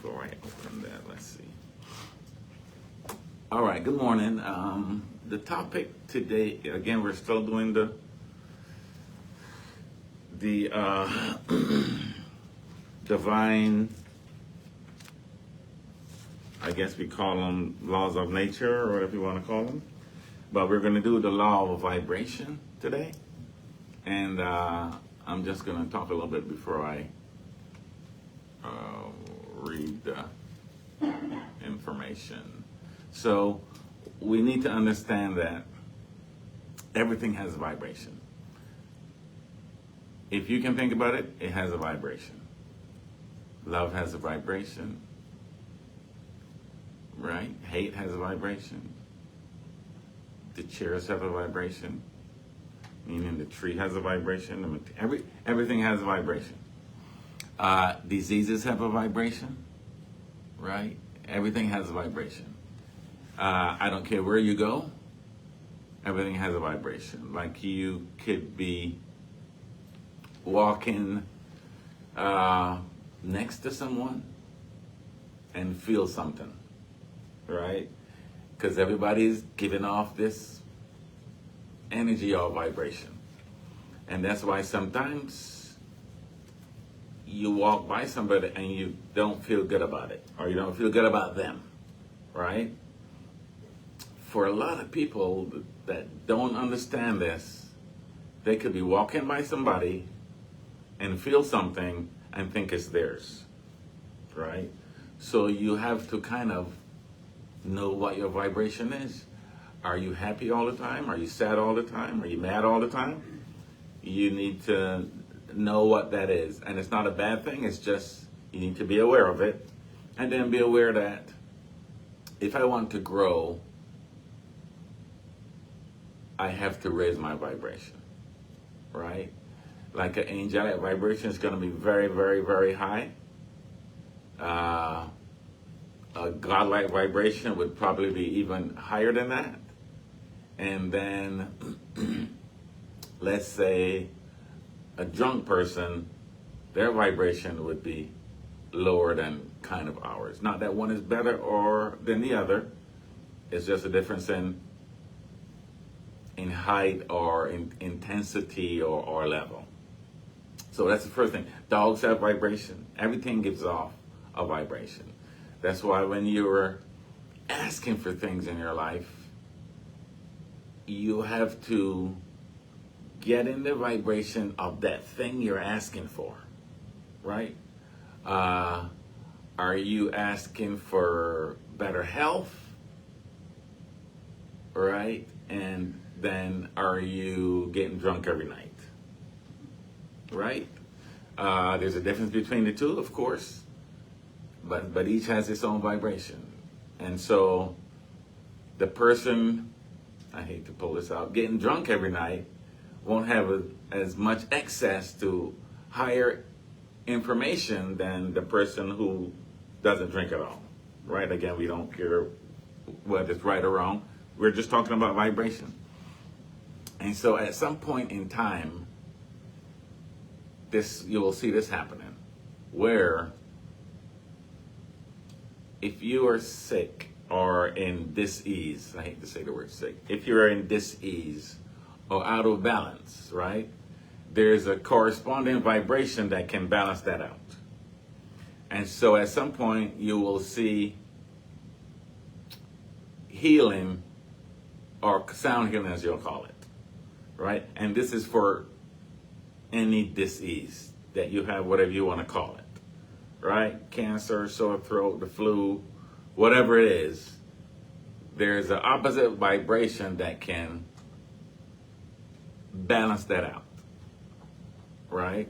before I open that. Let's see. All right, good morning. The topic today, again, we're still doing the divine, I guess we call them laws of nature or whatever you want to call them. But we're going to do the law of vibration today. And I'm just going to talk a little bit before I read the information. So we need to understand that everything has a vibration. If you can think about it, it has a vibration. Love has a vibration, right? Hate has a vibration. The chairs have a vibration, meaning the tree has a vibration. Everything has a vibration. Diseases have a vibration, right? Everything has a vibration. I don't care where you go, everything has a vibration. Like you could be walking next to someone and feel something, right? Because everybody's giving off this energy or vibration. And that's why sometimes you walk by somebody and you don't feel good about it, or you don't feel good about them, right? For a lot of people that don't understand this, they could be walking by somebody and feel something and think it's theirs, right? So you have to kind of know what your vibration is. Are you happy all the time? Are you sad all the time? Are you mad all the time? You need to know what that is. And it's not a bad thing. It's just you need to be aware of it. And then be aware that if I want to grow, I have to raise my vibration, right? Like an angelic vibration is going to be very, very, very high. A godlike vibration would probably be even higher than that. And then, let's say a drunk person, their vibration would be lower than kind of ours. Not that one is better or than the other. It's just a difference in height or in intensity or level. So that's the first thing. Dogs have vibration. Everything gives off a vibration. That's why when you're asking for things in your life, you have to get in the vibration of that thing you're asking for, right? Are you asking for better health, right? And then are you getting drunk every night, right? There's a difference between the two, of course, but each has its own vibration. And so the person, I hate to pull this out, getting drunk every night won't have as much access to higher information than the person who doesn't drink at all, right? Again, we don't care whether it's right or wrong. We're just talking about vibration. And so at some point in time, you will see this happening, where if you are sick or in dis-ease, I hate to say the word sick, if you're in dis-ease or out of balance, right, there's a corresponding vibration that can balance that out. And so at some point you will see healing, or sound healing as you'll call it, right? And this is for any dis-ease that you have, whatever you want to call it, right? Cancer, sore throat, the flu, whatever it is, there's an opposite vibration that can balance that out, right?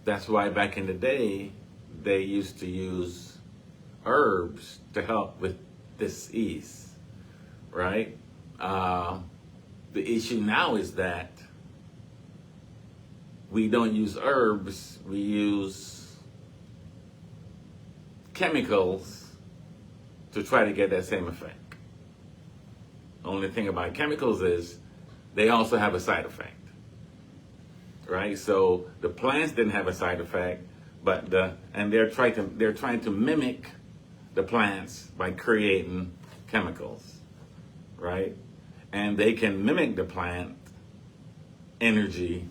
That's why back in the day, they used to use herbs to help with dis-ease, right? The issue now is that we don't use herbs, we use chemicals to try to get that same effect. Only thing about chemicals is they also have a side effect, right? So the plants didn't have a side effect, but they're trying to mimic the plants by creating chemicals, right? And they can mimic the plant energy,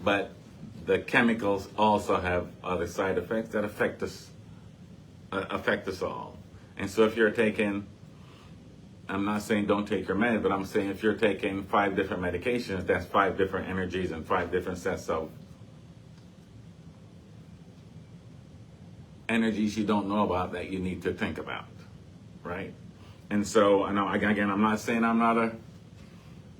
but the chemicals also have other side effects that affect us all. And so if you're taking, I'm not saying don't take your meds, but I'm saying if you're taking 5 different medications, that's 5 different energies and 5 different sets of energies you don't know about that you need to think about, right? And so I know, again, I'm not saying I'm not a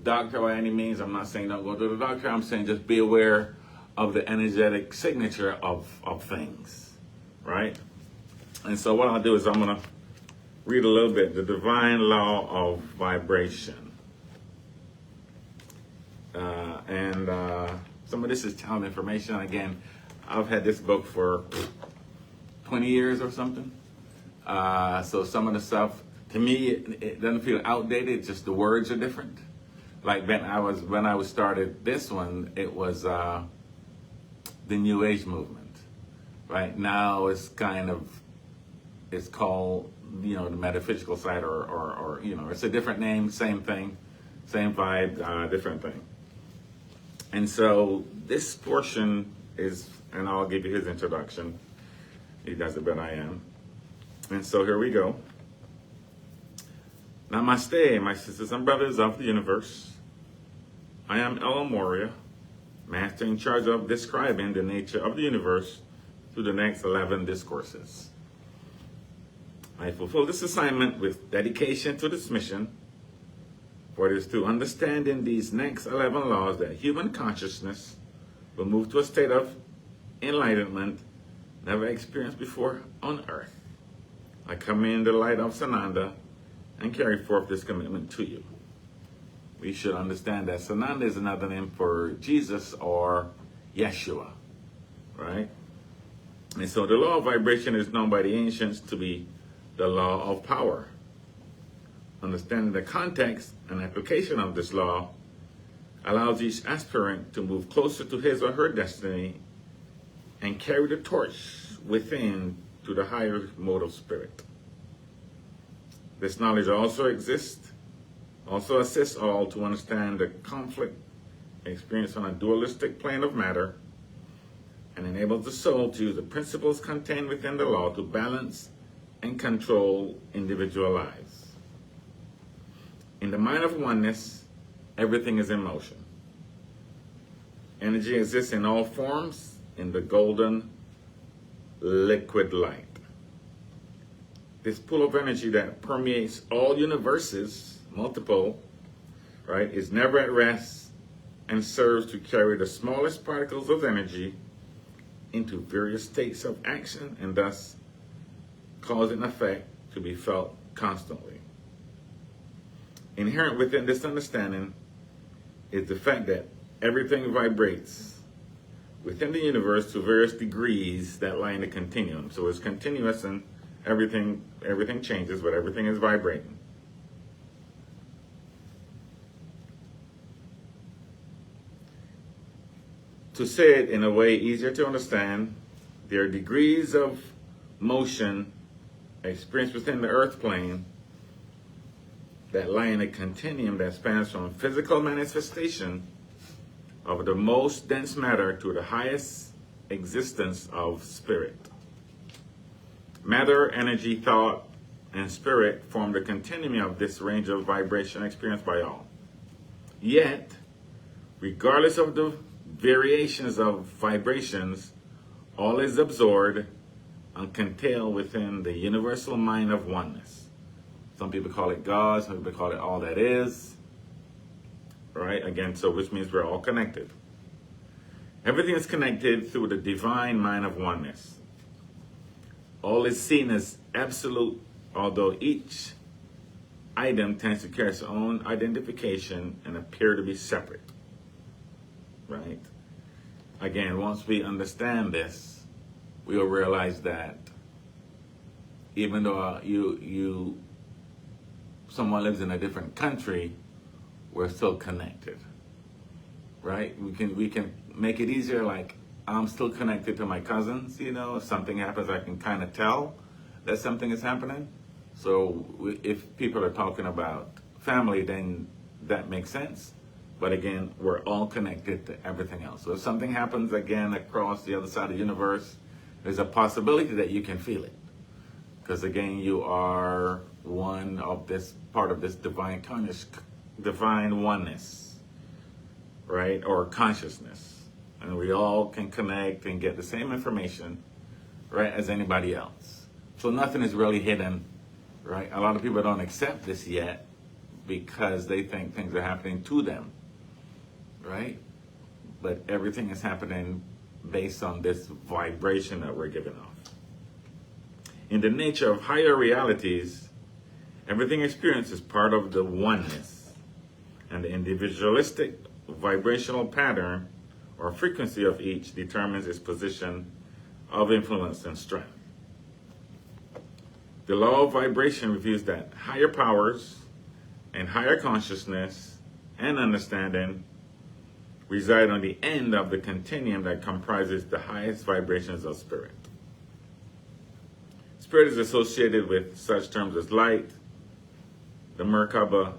doctor by any means. I'm not saying don't go to the doctor. I'm saying just be aware of the energetic signature of things, right? And so what I'll do is I'm going to read a little bit, the divine law of vibration. And some of this is child information. Again, I've had this book for 20 years or something. So some of the stuff, to me, it doesn't feel outdated. Just the words are different. Like when I started this one, it was the New Age movement. Right now, it's called, the metaphysical side, or it's a different name, same thing, same vibe, different thing. And so this portion is, and I'll give you his introduction. He does it better than I am. And so here we go. Namaste, my sisters and brothers of the universe. I am Ella Moria, master in charge of describing the nature of the universe through the next 11 discourses. I fulfill this assignment with dedication to this mission, for it is through understanding these next 11 laws that human consciousness will move to a state of enlightenment never experienced before on earth. I come in the light of Sananda and carry forth this commitment to you. We should understand that Sananda is another name for Jesus or Yeshua, right? And so the law of vibration is known by the ancients to be the law of power. Understanding the context and application of this law allows each aspirant to move closer to his or her destiny and carry the torch within to the higher mode of spirit. This knowledge also assists all to understand the conflict experienced on a dualistic plane of matter and enables the soul to use the principles contained within the law to balance and control individual lives. In the mind of oneness, everything is in motion. Energy exists in all forms in the golden liquid light. This pool of energy that permeates all universes, multiple, right, is never at rest and serves to carry the smallest particles of energy into various states of action and thus cause an effect to be felt constantly. Inherent within this understanding is the fact that everything vibrates within the universe to various degrees that lie in the continuum. So it's continuous and everything changes, but everything is vibrating. To say it in a way easier to understand, there are degrees of motion experienced within the earth plane that lie in a continuum that spans from physical manifestation of the most dense matter to the highest existence of spirit. Matter, energy, thought, and spirit form the continuum of this range of vibration experienced by all. Yet, regardless of the variations of vibrations, all is absorbed and contained within the universal mind of oneness. Some people call it God, some people call it all that is. Right? Again, so which means we're all connected. Everything is connected through the divine mind of oneness. All is seen as absolute, although each item tends to carry its own identification and appear to be separate. Right? Again, once we understand this, we'll realize that even though someone lives in a different country, we're still connected, right? We can make it easier. Like I'm still connected to my cousins. If something happens, I can kind of tell. that something is happening. So if people are talking about family, then that makes sense. But again, we're all connected to everything else. So if something happens again across the other side of the universe, there's a possibility that you can feel it. Because again, you are one of this part of this divine oneness, right? Or consciousness. And we all can connect and get the same information, right, as anybody else. So nothing is really hidden, right? A lot of people don't accept this yet because they think things are happening to them, right? But everything is happening based on this vibration that we're giving off. In the nature of higher realities, everything experienced is part of the oneness, and the individualistic vibrational pattern or frequency of each determines its position of influence and strength. The law of vibration reveals that higher powers and higher consciousness and understanding reside on the end of the continuum that comprises the highest vibrations of spirit. Spirit is associated with such terms as light, the Merkaba,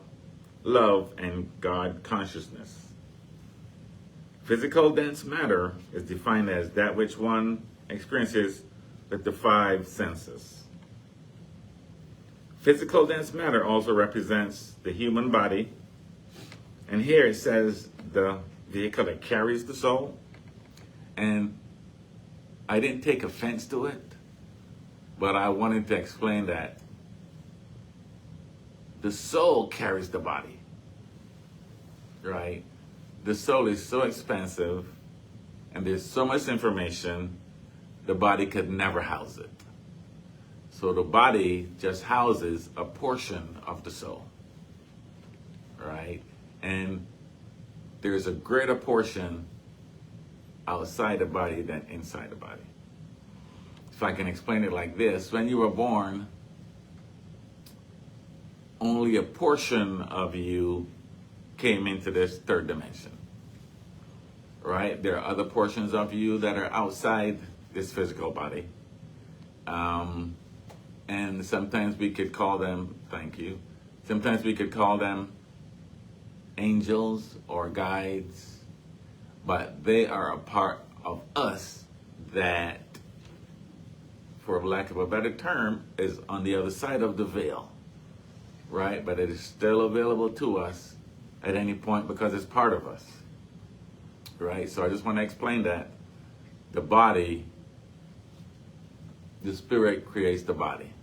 love, and God consciousness. Physical dense matter is defined as that which one experiences with the five senses. Physical dense matter also represents the human body, and here it says the vehicle that carries the soul, and I didn't take offense to it, but I wanted to explain that the soul carries the body, right? The soul is so expansive, and there's so much information, the body could never house it. So the body just houses a portion of the soul, right? And there's a greater portion outside the body than inside the body. If I can explain it like this, when you were born, only a portion of you came into this third dimension, right? There are other portions of you that are outside this physical body. And sometimes we could call them, thank you, sometimes we could call them angels or guides, but they are a part of us that, for lack of a better term, is on the other side of the veil, right? But it is still available to us at any point because it's part of us, right? So I just want to explain that the body, the spirit creates the body.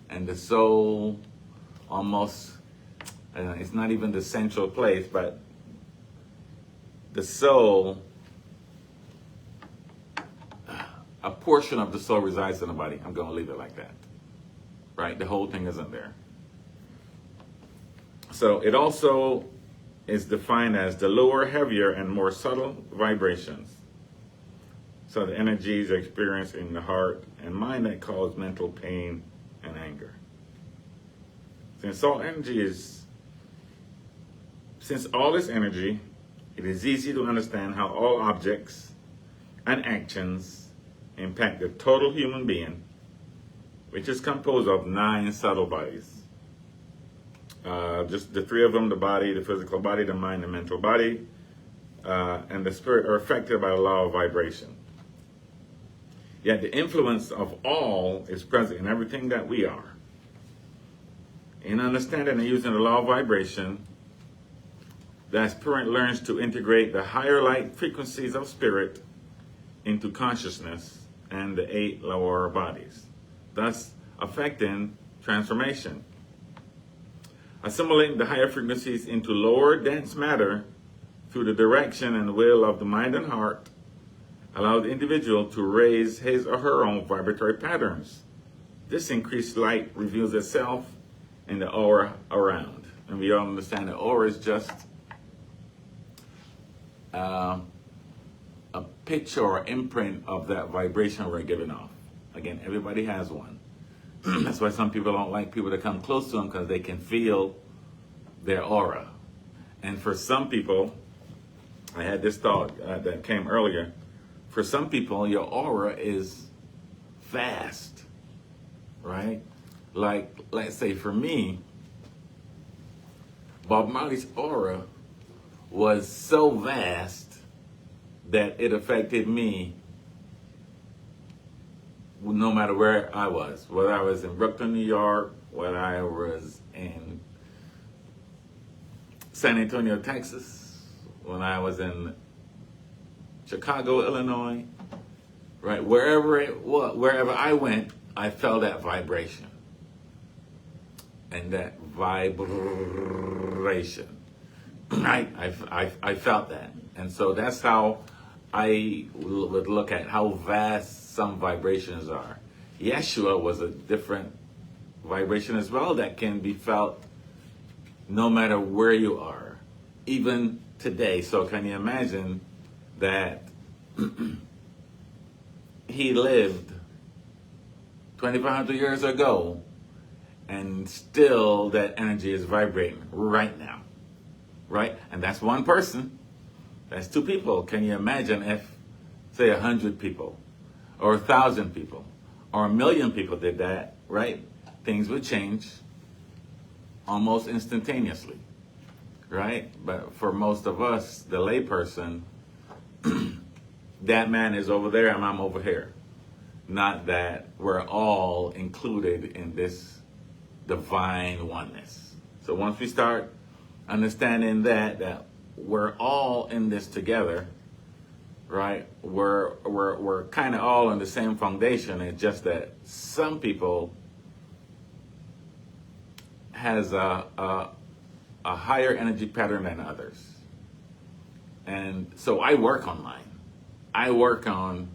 And the soul almost, it's not even the central place, but the soul, a portion of the soul resides in the body. I'm going to leave it like that, right? The whole thing isn't there. So it also is defined as the lower, heavier, and more subtle vibrations. So the energies experienced in the heart and mind that cause mental pain and anger. Since all this energy, it is easy to understand how all objects and actions impact the total human being, which is composed of 9 subtle bodies. Just the 3 of them, the body, the physical body, the mind, the mental body, and the spirit are affected by the law of vibration. Yet the influence of all is present in everything that we are. In understanding and using the law of vibration, the aspirant learns to integrate the higher light frequencies of spirit into consciousness and the 8 lower bodies, thus affecting transformation. Assimilating the higher frequencies into lower dense matter through the direction and will of the mind and heart allows the individual to raise his or her own vibratory patterns. This increased light reveals itself in the aura around. And we all understand that aura is just a picture or imprint of that vibration we're giving off. Again, everybody has one. That's why some people don't like people to come close to them, because they can feel their aura. And for some people, I had this thought that came earlier. For some people, your aura is vast. right? Like, let's say for me, Bob Marley's aura was so vast that it affected me no matter where I was, whether I was in Brooklyn, New York, whether I was in San Antonio, Texas, when I was in Chicago, Illinois, right? Wherever I went, I felt that vibration. And that vibration, right? I felt that. And so that's how I would look at how vast some vibrations are. Yeshua was a different vibration as well that can be felt no matter where you are, even today. So can you imagine that he lived 2,500 years ago and still that energy is vibrating right now, right? And that's one person. That's two people. Can you imagine if, say, 100 people or 1,000 people or 1,000,000 people did that, right? Things would change almost instantaneously, right? But for most of us, the layperson, that man is over there and I'm over here. Not that we're all included in this divine oneness. So once we start understanding that we're all in this together, right? We're kind of all on the same foundation. It's just that some people has a higher energy pattern than others. And so I work on mine. I work on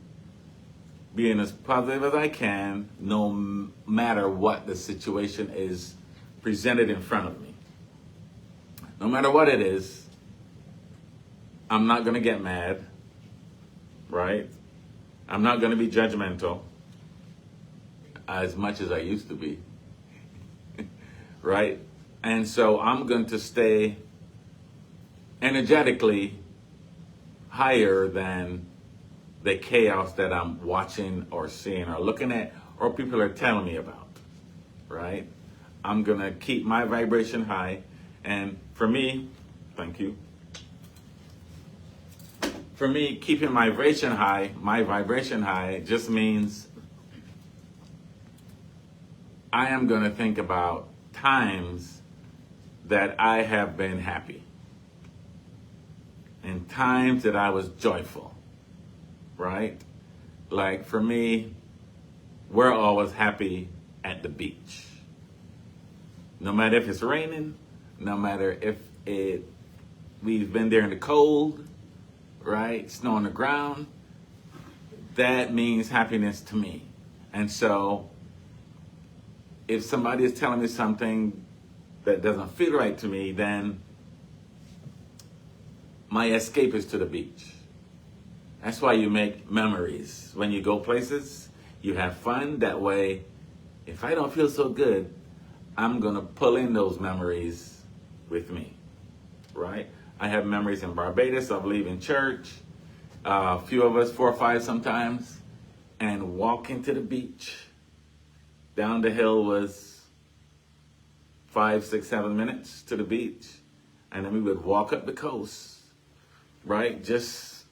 being as positive as I can, no matter what the situation is presented in front of me. No matter what it is, I'm not going to get mad, right? I'm not going to be judgmental as much as I used to be, right? And so I'm going to stay energetically higher than the chaos that I'm watching or seeing or looking at or people are telling me about, right? I'm going to keep my vibration high. And for me, thank you. For me, keeping my vibration high just means I am going to think about times that I have been happy and times that I was joyful, right? Like for me, we're always happy at the beach. No matter if it's raining, no matter if we've been there in the cold, right? Snow on the ground, that means happiness to me. And so if somebody is telling me something that doesn't feel right to me, then my escape is to the beach. That's why you make memories. When you go places, you have fun. That way, if I don't feel so good, I'm going to pull in those memories with me, right? I have memories in Barbados of leaving church, a few of us, 4 or 5 sometimes, and walking to the beach. Down the hill was 5, 6, 7 minutes to the beach. And then we would walk up the coast, right? Just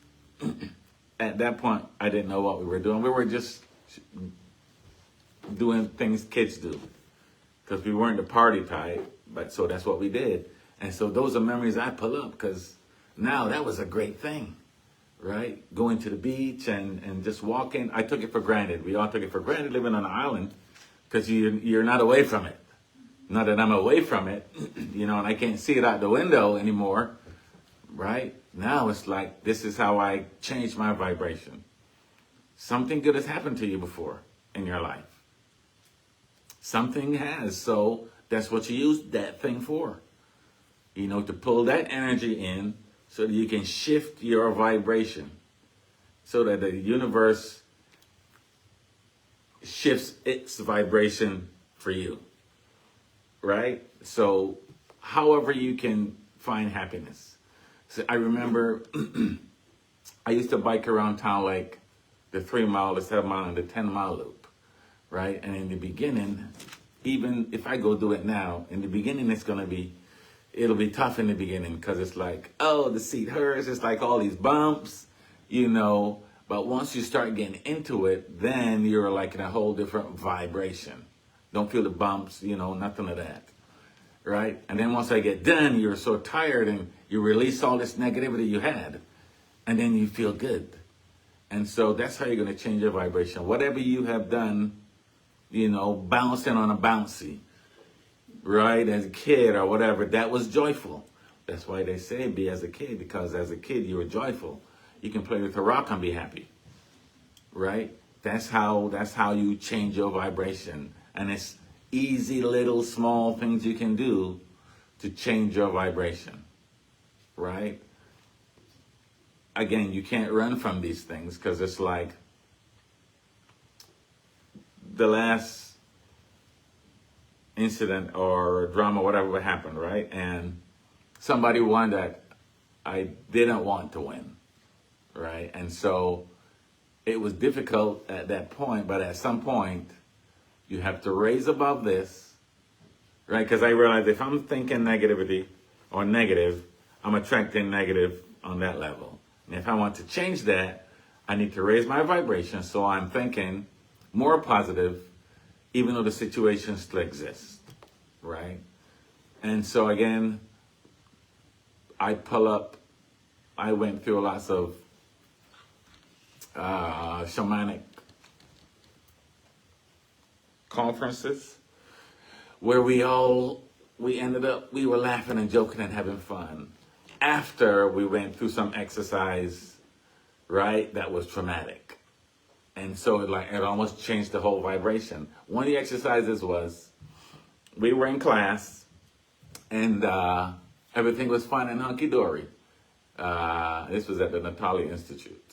at that point, I didn't know what we were doing. We were just doing things kids do because we weren't the party type, but so that's what we did. And so those are memories I pull up because now that was a great thing, right? Going to the beach and just walking. I took it for granted. We all took it for granted living on an island because you're not away from it. Not that I'm away from it, and I can't see it out the window anymore, right? Now it's like, this is how I change my vibration. Something good has happened to you before in your life. Something has, so that's what you use that thing for. To pull that energy in so that you can shift your vibration so that the universe shifts its vibration for you, right? So however you can find happiness. So I remember I used to bike around town like the 3 mile, the 7 mile, and the 10 mile loop. right? And in the beginning, even if I go do it now, in the beginning, it'll be tough in the beginning because it's like, oh, the seat hurts. It's like all these bumps, you know. But once you start getting into it, then you're like in a whole different vibration. Don't feel the bumps, you know, nothing of that, right? And then once I get done, you're so tired and you release all this negativity you had, and then you feel good. And so that's how you're going to change your vibration. Whatever you have done, you know, bouncing on a bouncy, right, as a kid or whatever, that was joyful. That's why they say be as a kid, because as a kid you were joyful. You can play with a rock and be happy, right? That's how you change your vibration. And it's easy little small things you can do to change your vibration, right? Again, you can't run from these things because it's like the last incident or drama, whatever happened, right? And somebody won that I didn't want to win, right? And so it was difficult at that point, but at some point you have to raise above this, right? Because I realized if I'm thinking negativity or negative, I'm attracting negative on that level. And if I want to change that, I need to raise my vibration so I'm thinking more positive, even though the situation still exists, right? And so again, I went through lots of shamanic conferences where we were laughing and joking and having fun after we went through some exercise, right, that was traumatic. And so it almost changed the whole vibration. One of the exercises was we were in class and everything was fun and hunky-dory. This was at the Natalia Institute.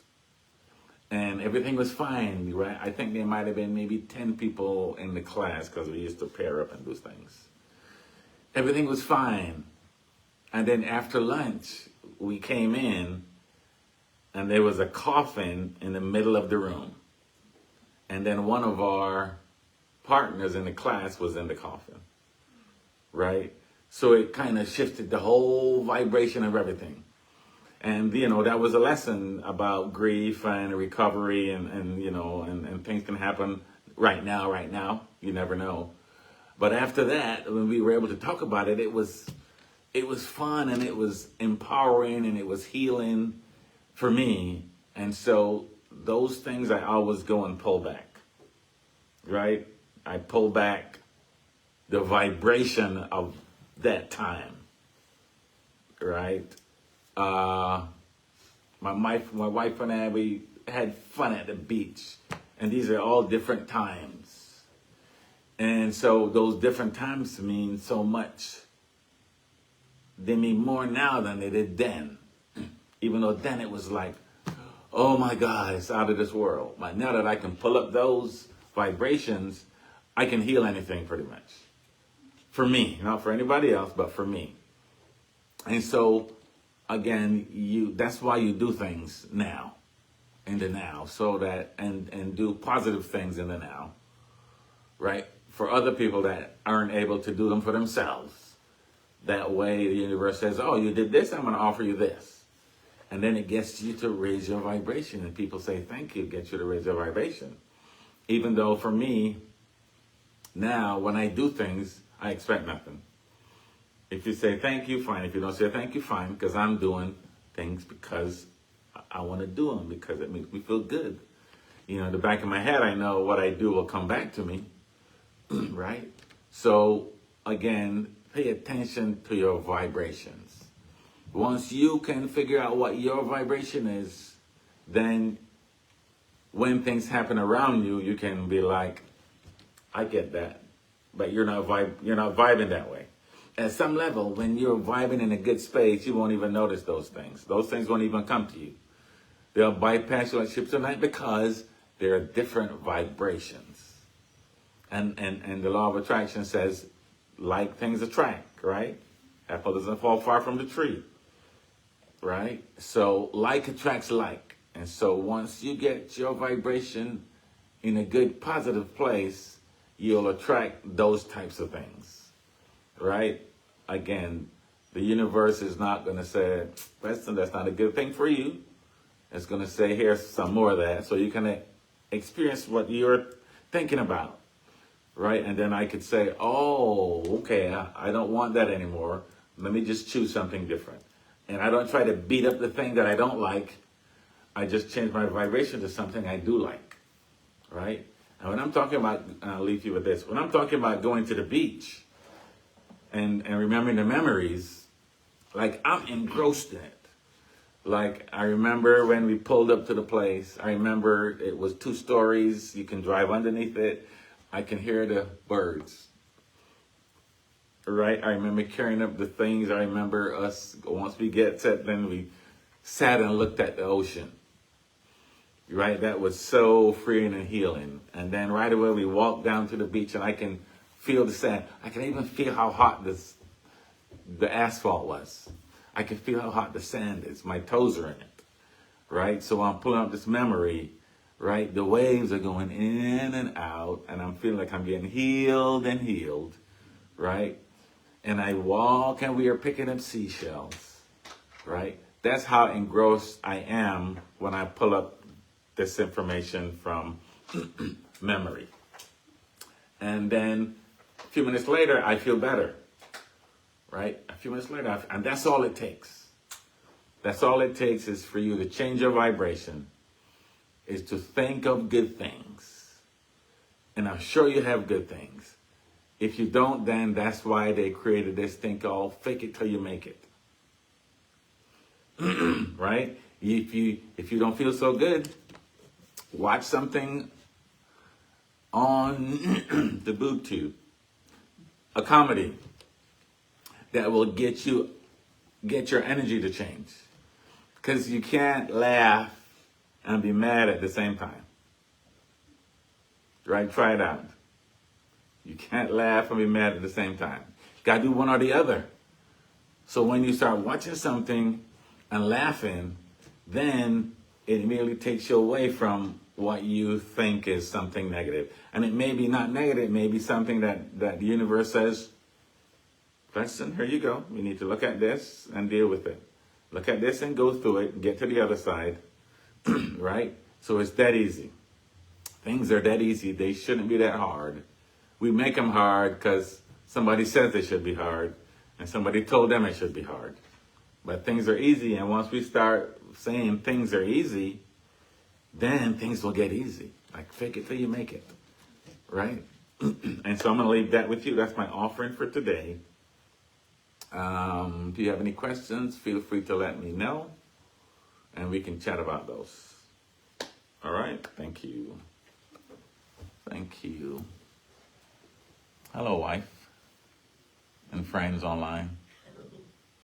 And everything was fine, right? I think there might have been maybe 10 people in the class because we used to pair up and do things. Everything was fine. And then after lunch, we came in and there was a coffin in the middle of the room. And then one of our partners in the class was in the coffin, right? So it kind of shifted the whole vibration of everything. And, you know, that was a lesson about grief and recovery and you know, and things can happen right now. You never know. But after that, when we were able to talk about it, it was fun and it was empowering and it was healing for me. And so those things I always go and pull back, right? I pull back the vibration of that time, right? My wife and I, we had fun at the beach, and these are all different times. And so those different times mean so much. They mean more now than they did then. Even though then it was like, oh my God, it's out of this world. But now that I can pull up those vibrations, I can heal anything pretty much. For me, not for anybody else, but for me. And so, again, that's why you do things now, in the now, so that, and do positive things in the now, right? For other people that aren't able to do them for themselves. That way the universe says, oh, you did this, I'm going to offer you this. And then it gets you to raise your vibration. And people say, thank you, gets you to raise your vibration. Even though for me, now, when I do things, I expect nothing. If you say thank you, fine. If you don't say thank you, fine. Because I'm doing things because I want to do them, because it makes me feel good. You know, in the back of my head, I know what I do will come back to me, right? So, again, pay attention to your vibrations. Once you can figure out what your vibration is, then when things happen around you, you can be like, I get that, but you're not vibing that way. At some level, when you're vibing in a good space, you won't even notice those things. Those things won't even come to you. They'll bypass you like ships of night because they're different vibrations. And the law of attraction says, like things attract, right? Apple doesn't fall far from the tree, right? So like attracts like. And so once you get your vibration in a good, positive place, you'll attract those types of things, right? Again, the universe is not going to say, Preston, that's not a good thing for you. It's going to say, here's some more of that, so you can experience what you're thinking about, right? And then I could say, oh, okay, I don't want that anymore. Let me just choose something different. And I don't try to beat up the thing that I don't like. I just change my vibration to something I do like, right? And when I'm talking about, I'll leave you with this. When I'm talking about going to the beach and remembering the memories, like I'm engrossed in it. Like I remember when we pulled up to the place, I remember it was 2 stories. You can drive underneath it. I can hear the birds, right? I remember carrying up the things. I remember us, once we get set, then we sat and looked at the ocean, right? That was so freeing and healing. And then right away we walked down to the beach and I can feel the sand. I can even feel how hot the asphalt was. I can feel how hot the sand is. My toes are in it, right? So I'm pulling up this memory, right? The waves are going in and out, and I'm feeling like I'm getting healed and healed, right? And I walk, and we are picking up seashells, right? That's how engrossed I am when I pull up this information from memory. And then a few minutes later, I feel better. Right? A few minutes later, and that's all it takes. That's all it takes is for you to change your vibration, is to think of good things. And I'm sure you have good things. If you don't, then that's why they created this thing called fake it till you make it. Right? If you don't feel so good, watch something on the boob tube, a comedy that will get your energy to change. Because you can't laugh and be mad at the same time. Right? Try it out. You can't laugh and be mad at the same time. Gotta do one or the other. So when you start watching something and laughing, then it immediately takes you away from what you think is something negative. And it may be not negative, it may be something that the universe says, Preston, here you go. We need to look at this and deal with it. Look at this and go through it and get to the other side, right? So it's that easy. Things are that easy. They shouldn't be that hard. We make them hard because somebody says they should be hard and somebody told them it should be hard. But things are easy, and once we start saying things are easy, then things will get easy. Like fake it till you make it, right? And so I'm going to leave that with you. That's my offering for today. If you have any questions, feel free to let me know, and we can chat about those. All right? Thank you. Thank you. Hello, wife and friends online.